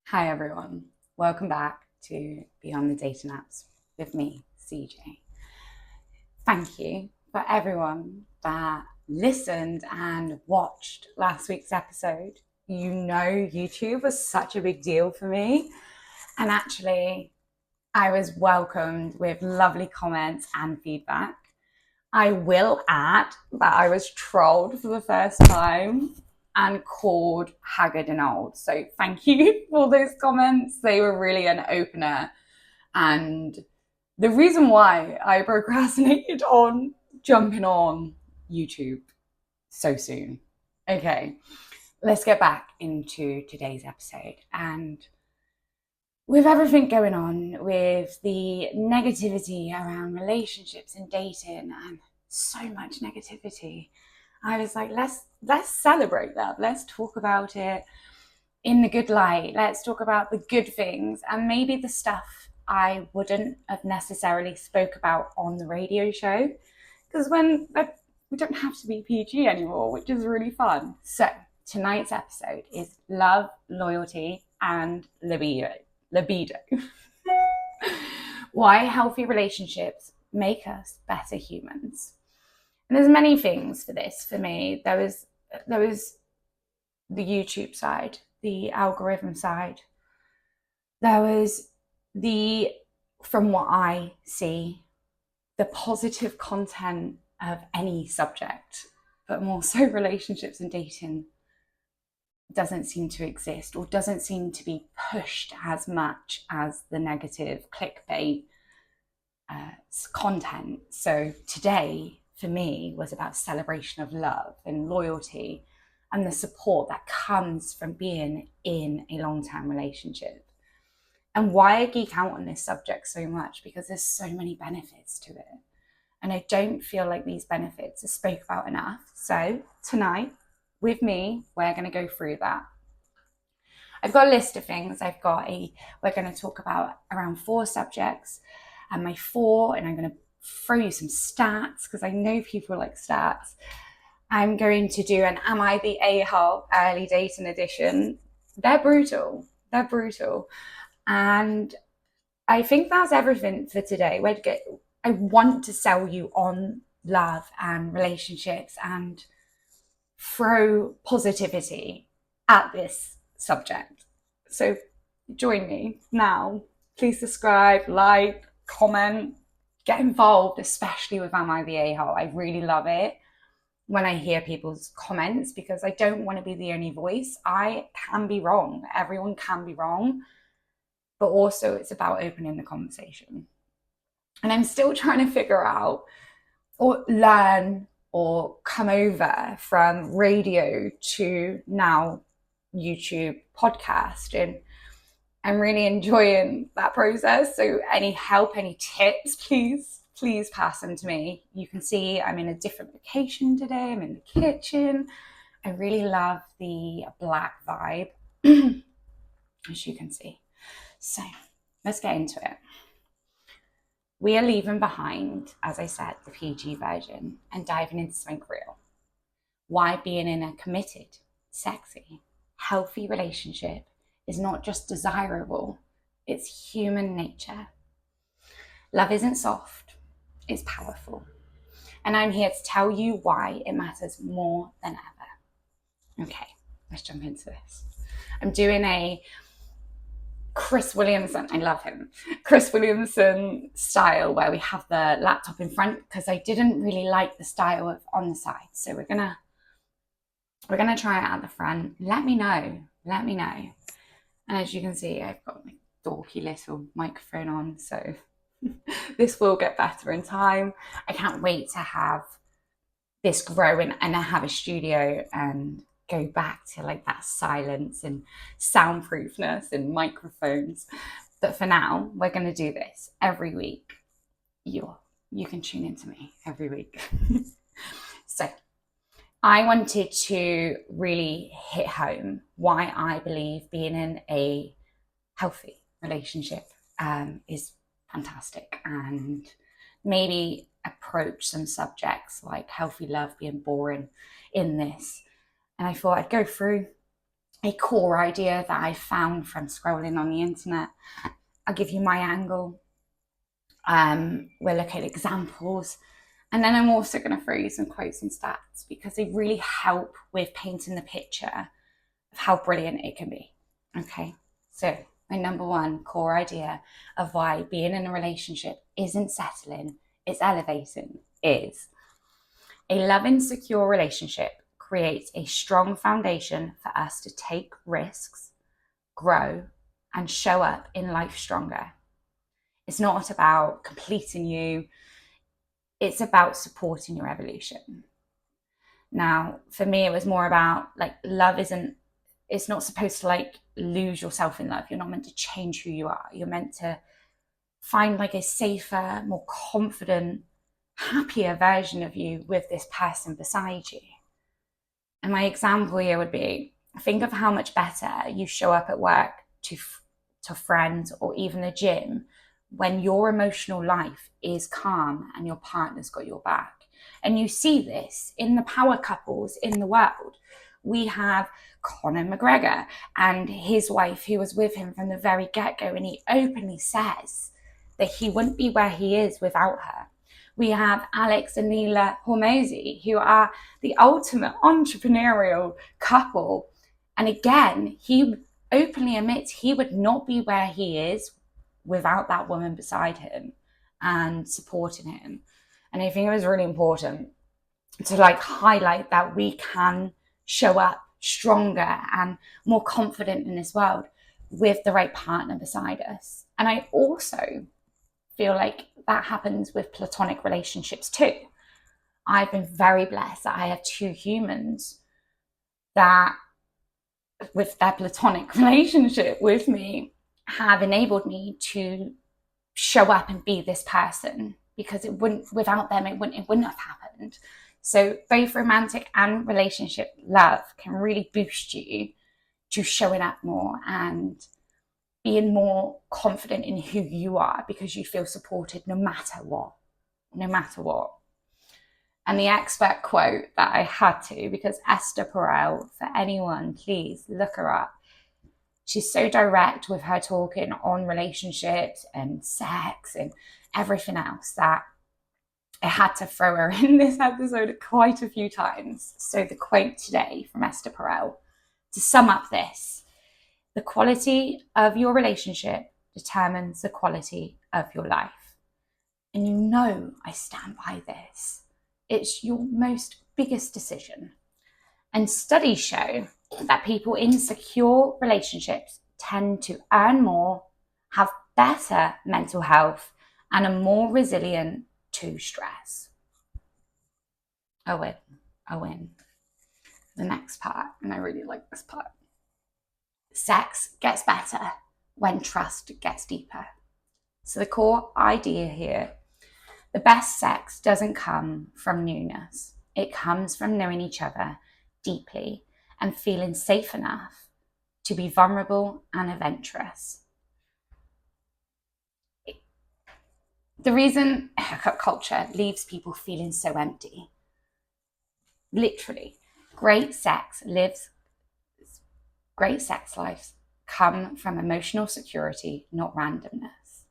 Hi everyone, welcome back to Beyond the Dating Apps with me, CJ. Thank you for everyone that listened and watched last week's episode. You know, YouTube was such a big deal for me, and actually, I was welcomed with lovely comments and feedback. I will add that I was trolled for the first time and called haggard and old. So thank you for those comments. They were really an opener. And the reason why I procrastinated on jumping on YouTube so soon. Okay, let's get back into today's episode. And with everything going on, with the negativity around relationships and dating and so much negativity, I was like, let's celebrate that. Let's talk about it in the good light. Let's talk about the good things and maybe the stuff I wouldn't have necessarily spoke about on the radio show. Because we don't have to be PG anymore, which is really fun. So tonight's episode is love, loyalty, and libido. Why healthy relationships make us better humans. And there's many things for this for me. There was the YouTube side, the algorithm side. There was from what I see, the positive content of any subject, but more so relationships and dating doesn't seem to exist or doesn't seem to be pushed as much as the negative clickbait content. So today for me was about celebration of love and loyalty and the support that comes from being in a long-term relationship. And why I geek out on this subject so much, because there's so many benefits to it. And I don't feel like these benefits are spoke about enough. So tonight, with me, we're going to go through that. I've got a list of things. We're going to talk about around 4 subjects and my 4, and I'm going to throw you some stats because I know people like stats. I'm going to do an Am I the A-hole early dating edition. They're brutal. And I think that's everything for today. I want to sell you on love and relationships and throw positivity at this subject. So join me now. Please subscribe, like, comment, get involved, especially with Am I the A-hole. I really love it when I hear people's comments because I don't want to be the only voice. I can be wrong. Everyone can be wrong. But also it's about opening the conversation. And I'm still trying to figure out or learn or come over from radio to now YouTube podcast. And I'm really enjoying that process. So any help, any tips, please pass them to me. You can see I'm in a different location today. I'm in the kitchen. I really love the black vibe, as you can see. So let's get into it. We are leaving behind, as I said, the PG version and diving into something real. Why being in a committed, sexy, healthy relationship is not just desirable, it's human nature. Love isn't soft, it's powerful. And I'm here to tell you why it matters more than ever. Okay, let's jump into this. I'm doing a Chris Williamson, I love him, Chris Williamson style where we have the laptop in front because I didn't really like the style of on the side. So we're gonna try it at the front. Let me know. And as you can see, I've got my dorky little microphone on, so this will get better in time. I can't wait to have this grow and I have a studio and go back to like that silence and soundproofness and microphones. But for now, we're going to do this every week. You can tune into me every week. So I wanted to really hit home why I believe being in a healthy relationship is fantastic, and maybe approach some subjects like healthy love being boring in this. And I thought I'd go through a core idea that I found from scrolling on the internet. I'll give you my angle. We'll look at examples. And then I'm also going to throw you some quotes and stats because they really help with painting the picture of how brilliant it can be. Okay, so my number one core idea of why being in a relationship isn't settling, it's elevating, is a loving, secure relationship creates a strong foundation for us to take risks, grow, and show up in life stronger. It's not about completing you, it's about supporting your evolution. Now, for me, it was more about like love isn't, it's not supposed to like lose yourself in love. You're not meant to change who you are. You're meant to find like a safer, more confident, happier version of you with this person beside you. And my example here would be, think of how much better you show up at work to friends or even the gym when your emotional life is calm and your partner's got your back. And you see this in the power couples in the world. We have Conor McGregor and his wife who was with him from the very get-go, and he openly says that he wouldn't be where he is without her. We have Alex and Neela Hormozi, who are the ultimate entrepreneurial couple. And again, he openly admits he would not be where he is without that woman beside him and supporting him. And I think it was really important to like highlight that we can show up stronger and more confident in this world with the right partner beside us. And I also feel like that happens with platonic relationships too. I've been very blessed that I have two humans that, with their platonic relationship with me, have enabled me to show up and be this person, because it wouldn't, without them, it wouldn't have happened. So both romantic and relationship love can really boost you to showing up more and being more confident in who you are, because you feel supported no matter what. And the expert quote that I had to, because Esther Perel, for anyone, please look her up. She's so direct with her talking on relationships and sex and everything else that I had to throw her in this episode quite a few times. So the quote today from Esther Perel, to sum up this: the quality of your relationship determines the quality of your life. And you know I stand by this. It's your most biggest decision. And studies show that people in secure relationships tend to earn more, have better mental health, and are more resilient to stress. I win. The next part, and I really like this part. Sex gets better when trust gets deeper. So the core idea here, the best sex doesn't come from newness. It comes from knowing each other deeply and feeling safe enough to be vulnerable and adventurous. The reason hookup culture leaves people feeling so empty, literally, great sex lives come from emotional security, not randomness.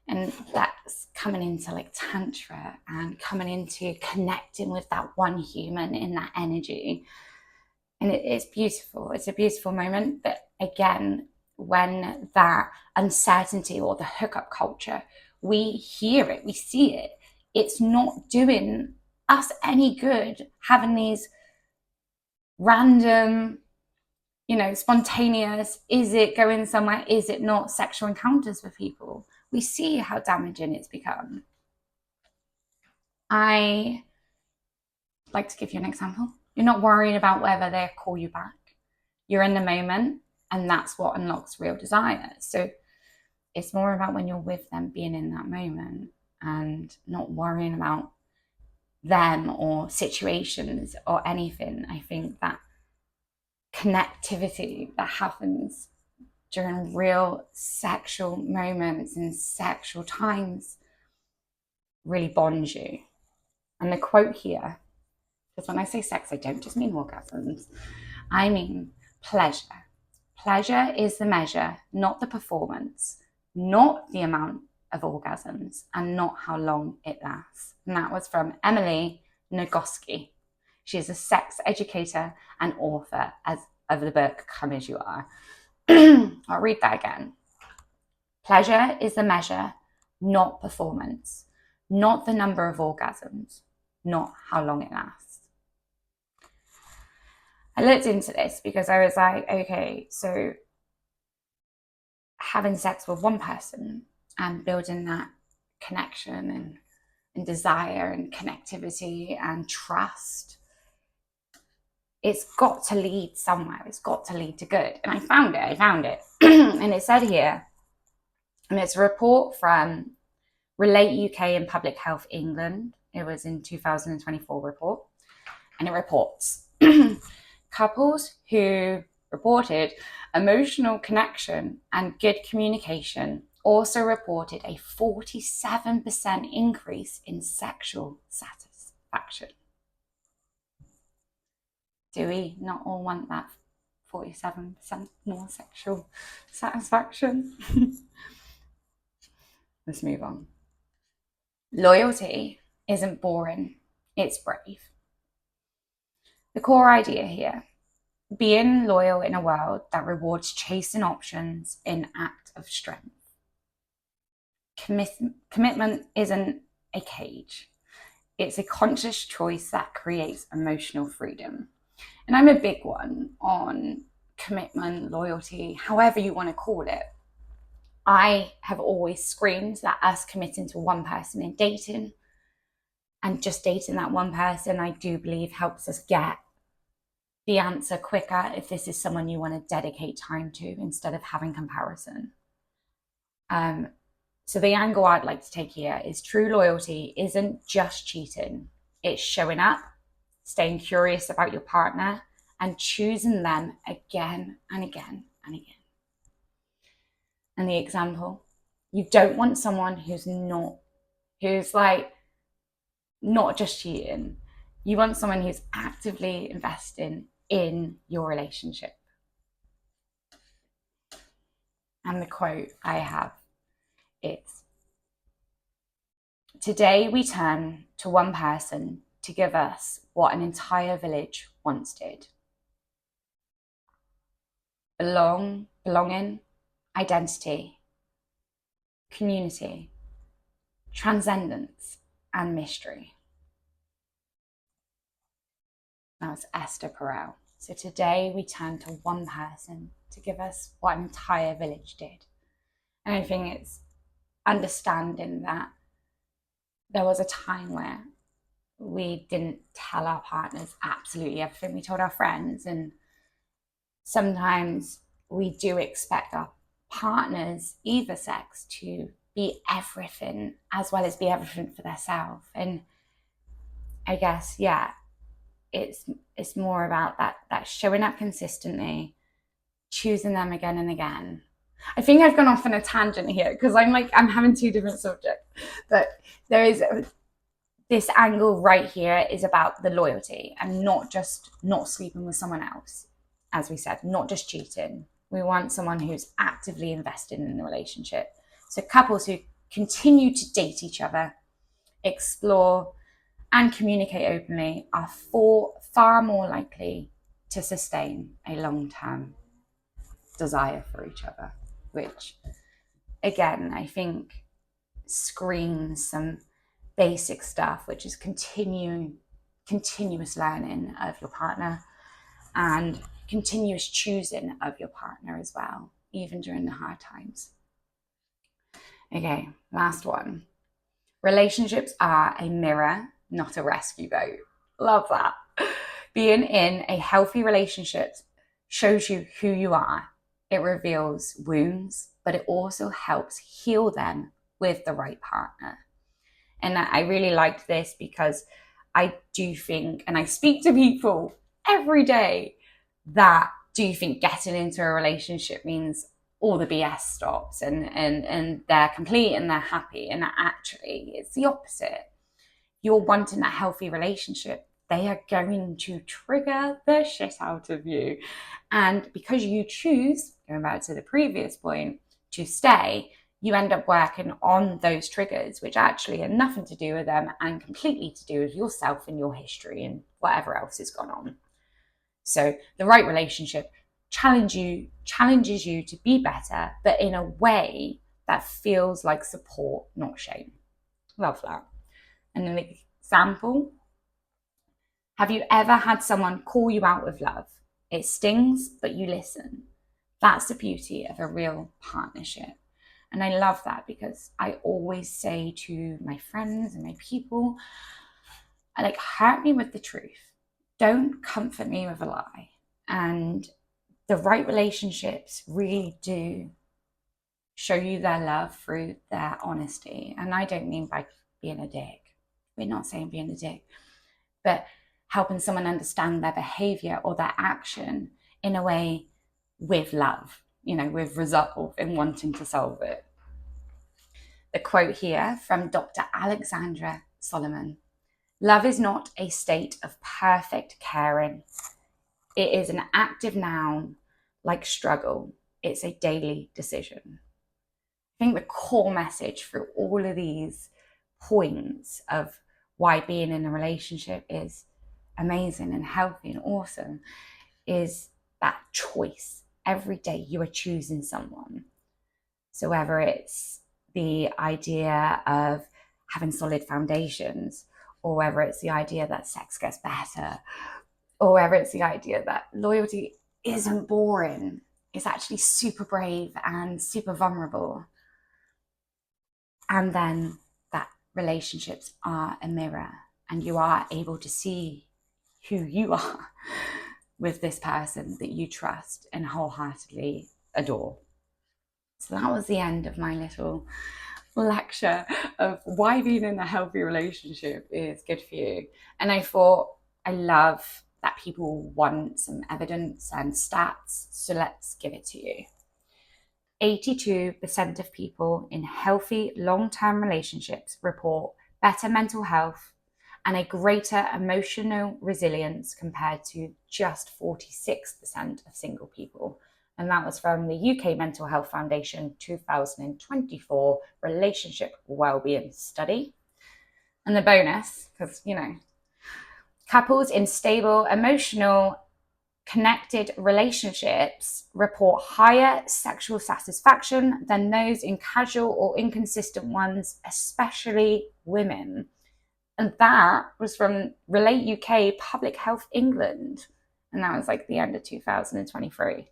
And that's coming into like tantra and coming into connecting with that one human in that energy. And it's beautiful. It's a beautiful moment. But again, when that uncertainty or the hookup culture, we hear it, we see it, it's not doing us any good having these random, spontaneous, is it going somewhere, is it not, sexual encounters with people. We see how damaging it's become. I like to give you an example. You're not worrying about whether they call you back. You're in the moment, and that's what unlocks real desire. So it's more about when you're with them, being in that moment and not worrying about them or situations or anything. I think that connectivity that happens during real sexual moments and sexual times really bonds you. And the quote here, because when I say sex, I don't just mean orgasms. I mean pleasure. Pleasure is the measure, not the performance, not the amount of orgasms, and not how long it lasts. And that was from Emily Nagoski. She is a sex educator and author of the book Come As You Are. I'll read that again. Pleasure is the measure, not performance, not the number of orgasms, not how long it lasts. I looked into this because I was like, okay, so having sex with one person and building that connection and desire and connectivity and trust, it's got to lead somewhere. It's got to lead to good. And I found it. And it said here, and it's a report from Relate UK and Public Health England. It was in 2024 report. And it reports couples who reported emotional connection and good communication also reported a 47% increase in sexual satisfaction. Do we not all want that 47% more sexual satisfaction? Let's move on. Loyalty isn't boring, it's brave. The core idea here, being loyal in a world that rewards chasing options in act of strength. Commitment isn't a cage. It's a conscious choice that creates emotional freedom. And I'm a big one on commitment, loyalty, however you want to call it. I have always screamed that us committing to one person in dating and just dating that one person, I do believe helps us get the answer quicker if this is someone you want to dedicate time to instead of having comparison. So the angle I'd like to take here is true loyalty isn't just cheating. It's showing up, staying curious about your partner, and choosing them again and again and again. And the example, you don't want someone who's like not just cheating. You want someone who's actively investing in your relationship. And the quote I have, it's, today we turn to one person to give us what an entire village once did. Belonging, identity, community, transcendence, and mystery. That was Esther Perel. So today we turn to one person to give us what an entire village did. And I think it's understanding that there was a time where we didn't tell our partners absolutely everything. We told our friends, and sometimes we do expect our partners, either sex, to be everything as well as be everything for themselves. And I guess, yeah, it's more about that showing up consistently, choosing them again and again. I think I've gone off on a tangent here because I'm having two different subjects, but there is this angle right here is about the loyalty and not just not sleeping with someone else. As we said, not just cheating. We want someone who's actively invested in the relationship. So couples who continue to date each other, explore, and communicate openly are far more likely to sustain a long-term desire for each other, which, again, I think screams some basic stuff, which is continuous learning of your partner and continuous choosing of your partner as well, even during the hard times. Okay, last one. Relationships are a mirror, not a rescue boat. Love that. Being in a healthy relationship shows you who you are. It reveals wounds, but it also helps heal them with the right partner. And I really liked this because I do think, and I speak to people every day that do think getting into a relationship means all the BS stops and they're complete and they're happy. And actually, it's the opposite. You're wanting a healthy relationship they are going to trigger the shit out of you. And because you choose, going back to the previous point, to stay, you end up working on those triggers, which actually are nothing to do with them and completely to do with yourself and your history and whatever else has gone on. So the right relationship challenges you to be better, but in a way that feels like support, not shame. Love that. And an example, have you ever had someone call you out with love? It stings, but you listen. That's the beauty of a real partnership. And I love that because I always say to my friends and my people, hurt me with the truth. Don't comfort me with a lie. And the right relationships really do show you their love through their honesty. And I don't mean by being a dick. We're not saying being a dick, but helping someone understand their behavior or their action in a way with love, with resolve in wanting to solve it. The quote here from Dr. Alexandra Solomon: love is not a state of perfect caring. It is an active noun like struggle. It's a daily decision. I think the core message through all of these points of why being in a relationship is amazing and healthy and awesome is that choice. Every day you are choosing someone. So whether it's the idea of having solid foundations, or whether it's the idea that sex gets better, or whether it's the idea that loyalty isn't boring, it's actually super brave and super vulnerable. And then that relationships are a mirror and you are able to see who you are with this person that you trust and wholeheartedly adore. So that was the end of my little lecture of why being in a healthy relationship is good for you. And I thought, I love that people want some evidence and stats, so let's give it to you. 82% of people in healthy long-term relationships report better mental health and a greater emotional resilience compared to just 46% of single people. And that was from the UK Mental Health Foundation 2024 Relationship Wellbeing Study. And the bonus, because, couples in stable, emotional, connected relationships report higher sexual satisfaction than those in casual or inconsistent ones, especially women. And that was from Relate UK, Public Health England. And that was the end of 2023.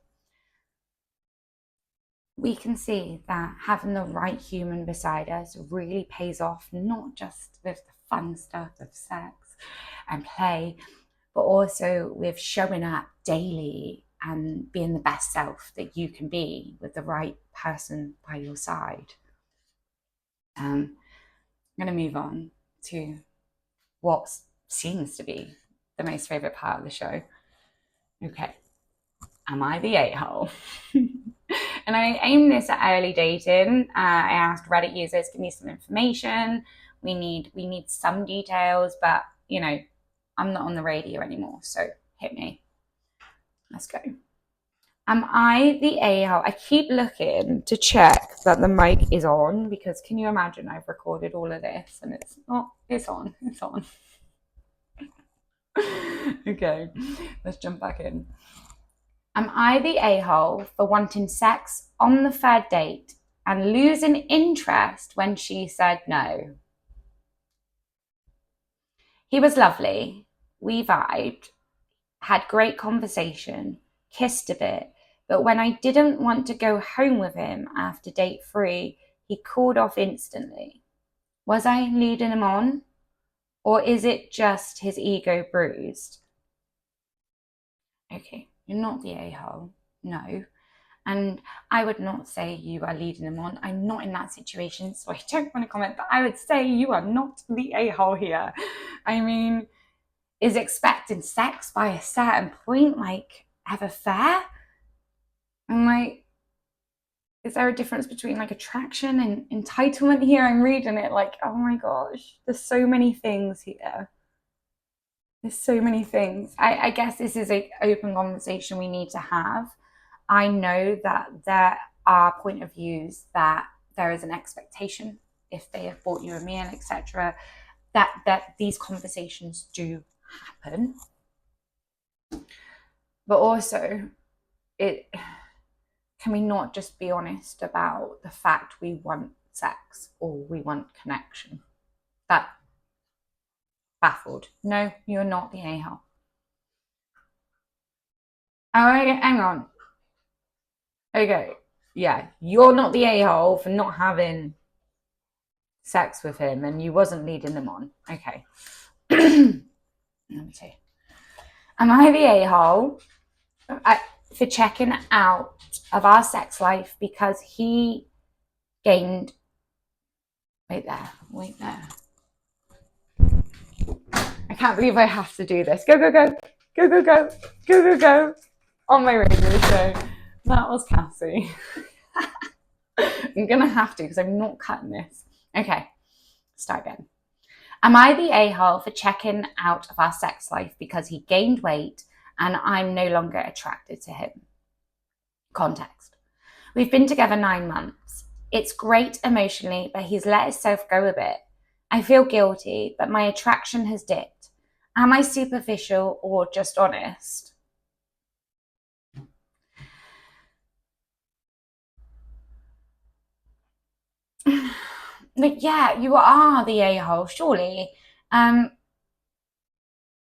We can see that having the right human beside us really pays off, not just with the fun stuff of sex and play, but also with showing up daily and being the best self that you can be with the right person by your side. I'm going to move on to what seems to be the most favourite part of the show. Okay, am I the a-hole? And I aimed this at early dating. I asked Reddit users, give me some information. We need some details, but I'm not on the radio anymore, so hit me. Let's go. Am I the a-hole? I keep looking to check that the mic is on because can you imagine I've recorded all of this and it's not, it's on. Okay, let's jump back in. Am I the a-hole for wanting sex on the third date and losing interest when she said no? He was lovely. We vibed, had great conversation, kissed a bit, but when I didn't want to go home with him after date 3, he called off instantly. Was I leading him on? Or is it just his ego bruised? Okay, you're not the a-hole, no. And I would not say you are leading them on. I'm not in that situation, so I don't want to comment, but I would say you are not the a-hole here. I mean, is expecting sex by a certain point ever fair? And is there a difference between attraction and entitlement here? I'm reading it oh my gosh, there's so many things here. There's so many things. I guess this is an open conversation we need to have. I know that there are point of views that there is an expectation if they have bought you a meal, etc., that these conversations do happen. But also, it can we not just be honest about the fact we want sex or we want connection? That baffled. No, you're not the a-hole. All right, hang on. Okay, yeah, you're not the a-hole for not having sex with him and you wasn't leading them on. Okay. Let me see. Am I the a-hole for checking out of our sex life because he gained... Wait there. I can't believe I have to do this. Go, go, go. Go, go, go. Go, go, go. On my radio show. That was Cassie. I'm going to have to because I'm not cutting this. Okay, start again. Am I the a-hole for checking out of our sex life because he gained weight and I'm no longer attracted to him? Context. We've been together 9 months. It's great emotionally, but he's let himself go a bit. I feel guilty, but my attraction has dipped. Am I superficial or just honest? Like, yeah, you are the a-hole, surely.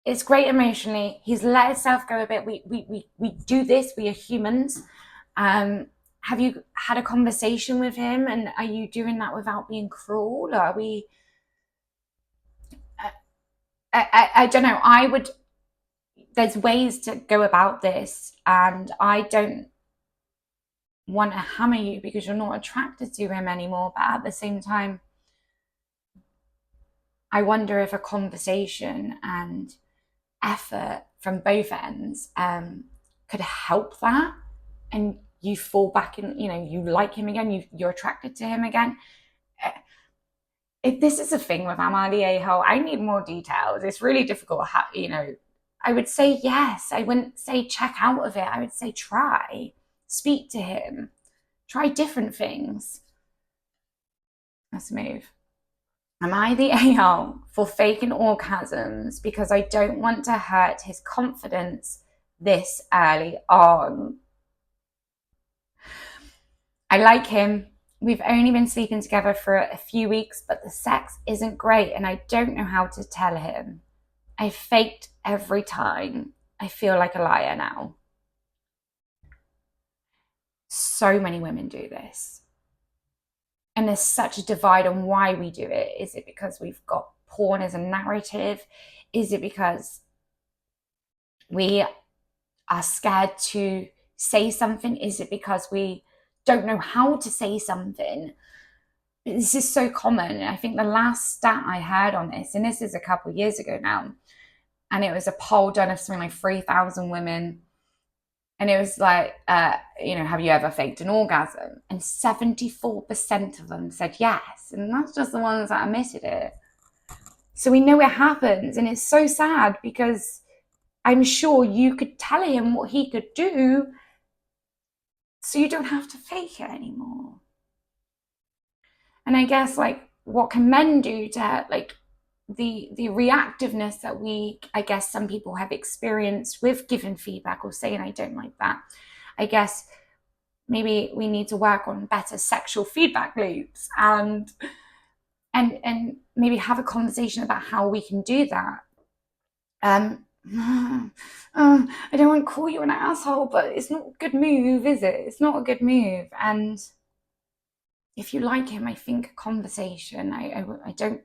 It's great emotionally. He's let himself go a bit. We do this. We are humans. Have you had a conversation with him, and are you doing that without being cruel? Or are we... I don't know. I would... There's ways to go about this, and I don't want to hammer you because you're not attracted to him anymore. But at the same time, I wonder if a conversation and effort from both ends could help that, and you fall back in, you like him again, you're attracted to him again. If this is a thing with Amali a-hole, I need more details. It's really difficult. I would say yes. I wouldn't say check out of it. I would say try, speak to him, try different things. Let's move. Am I the a-hole for faking orgasms because I don't want to hurt his confidence this early on? I like him. We've only been sleeping together for a few weeks, but the sex isn't great and I don't know how to tell him. I faked every time. I feel like a liar now. So many women do this. And there's such a divide on why we do it. Is it because we've got porn as a narrative? Is it because we are scared to say something? Is it because we don't know how to say something? This is so common. I think the last stat I heard on this, and this is a couple of years ago now, and it was a poll done of something like 3,000 women. And it was like, have you ever faked an orgasm? And 74% of them said yes. And that's just the ones that admitted it. So we know it happens. And it's so sad because I'm sure you could tell him what he could do so you don't have to fake it anymore. And I guess, what can men do to, the reactiveness that I guess some people have experienced with giving feedback or saying, I don't like that. I guess maybe we need to work on better sexual feedback loops and maybe have a conversation about how we can do that. I don't want to call you an asshole, but it's not a good move, is it? It's not a good move. And if you like him, I think a conversation, I don't...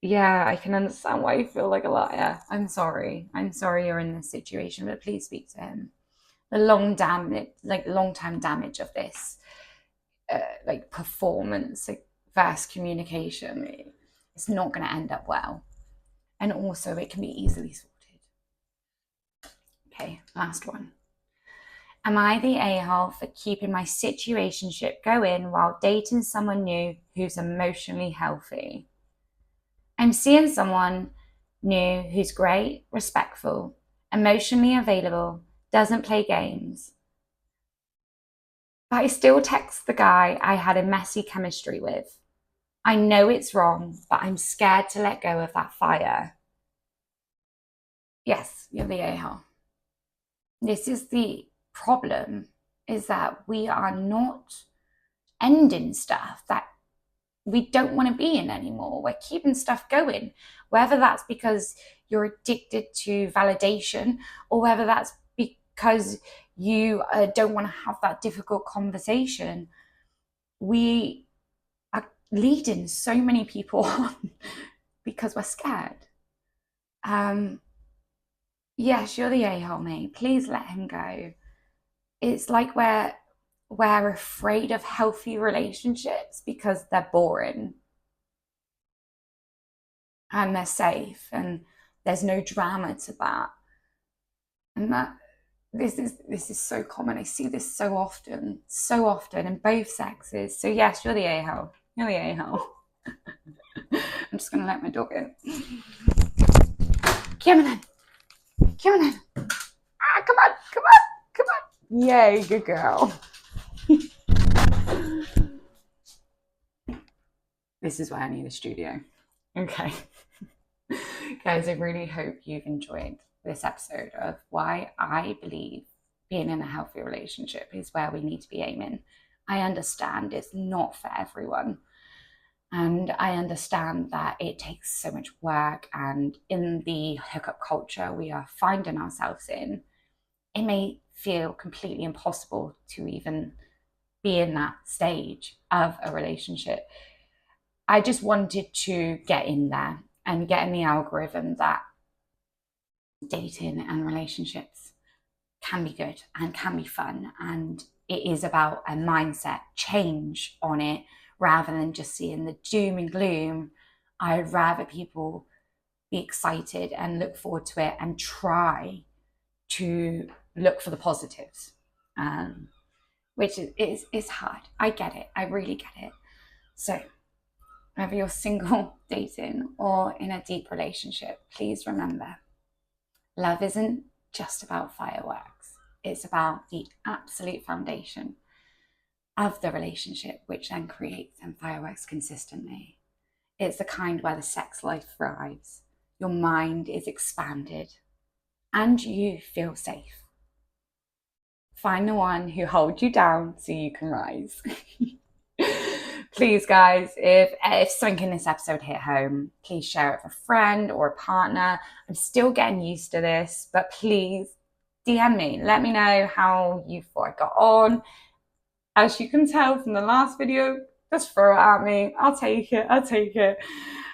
Yeah, I can understand why you feel like a liar. I'm sorry you're in this situation, but please speak to him. The long-term damage of this, performance versus communication, it's not going to end up well. And also, it can be easily sorted. Okay, last one. Am I the a-hole for keeping my situationship going while dating someone new who's emotionally healthy? I'm seeing someone new, who's great, respectful, emotionally available, doesn't play games. But I still text the guy I had a messy chemistry with. I know it's wrong, but I'm scared to let go of that fire. Yes, you're the a-hole. This is the problem, is that we are not ending stuff that we don't want to be in anymore. We're keeping stuff going, whether that's because you're addicted to validation or whether that's because you don't want to have that difficult conversation. We are leading so many people on because we're scared. Yes, you're the a-hole, mate. Please let him go. It's like we're afraid of healthy relationships because they're boring and they're safe and there's no drama to that. And that this is so common. I see this so often in both sexes. So yes, you're the a-hole. You're the a-hole. I'm just gonna let my dog in. Come on in. Come on in. Ah, come on, come on, come on. Yay, good girl. This is why I need a studio. Okay. Guys, I really hope you've enjoyed this episode of why I believe being in a healthy relationship is where we need to be aiming. I understand it's not for everyone. And I understand that it takes so much work. And in the hookup culture we are finding ourselves in, it may feel completely impossible to even be in that stage of a relationship. I just wanted to get in there and get in the algorithm that dating and relationships can be good and can be fun. And it is about a mindset change on it rather than just seeing the doom and gloom. I'd rather people be excited and look forward to it and try to look for the positives, which is hard. I get it. I really get it. So whether you're single, dating, or in a deep relationship, please remember, love isn't just about fireworks. It's about the absolute foundation of the relationship, which then creates them fireworks consistently. It's the kind where the sex life thrives, your mind is expanded, and you feel safe. Find the one who holds you down so you can rise. Please, guys, if something in this episode hit home, please share it with a friend or a partner. I'm still getting used to this, but please DM me. Let me know how you thought I got on. As you can tell from the last video, just throw it at me. I'll take it. I'll take it.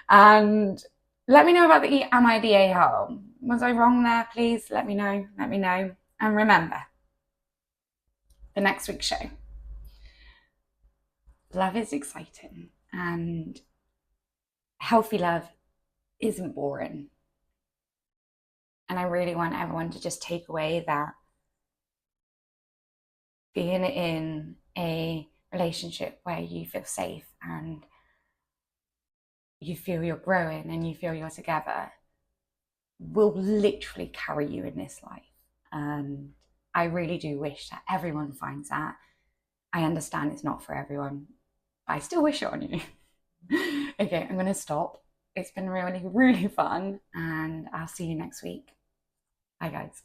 And let me know about the am I the a-hole? Was I wrong there? Please let me know. Let me know. And remember, the next week's show, love is exciting and healthy love isn't boring. And I really want everyone to just take away that being in a relationship where you feel safe and you feel you're growing and you feel you're together will literally carry you in this life. And I really do wish that everyone finds that. I understand it's not for everyone, but I still wish it on you. Okay, I'm going to stop. It's been really, really fun, and I'll see you next week. Bye, guys.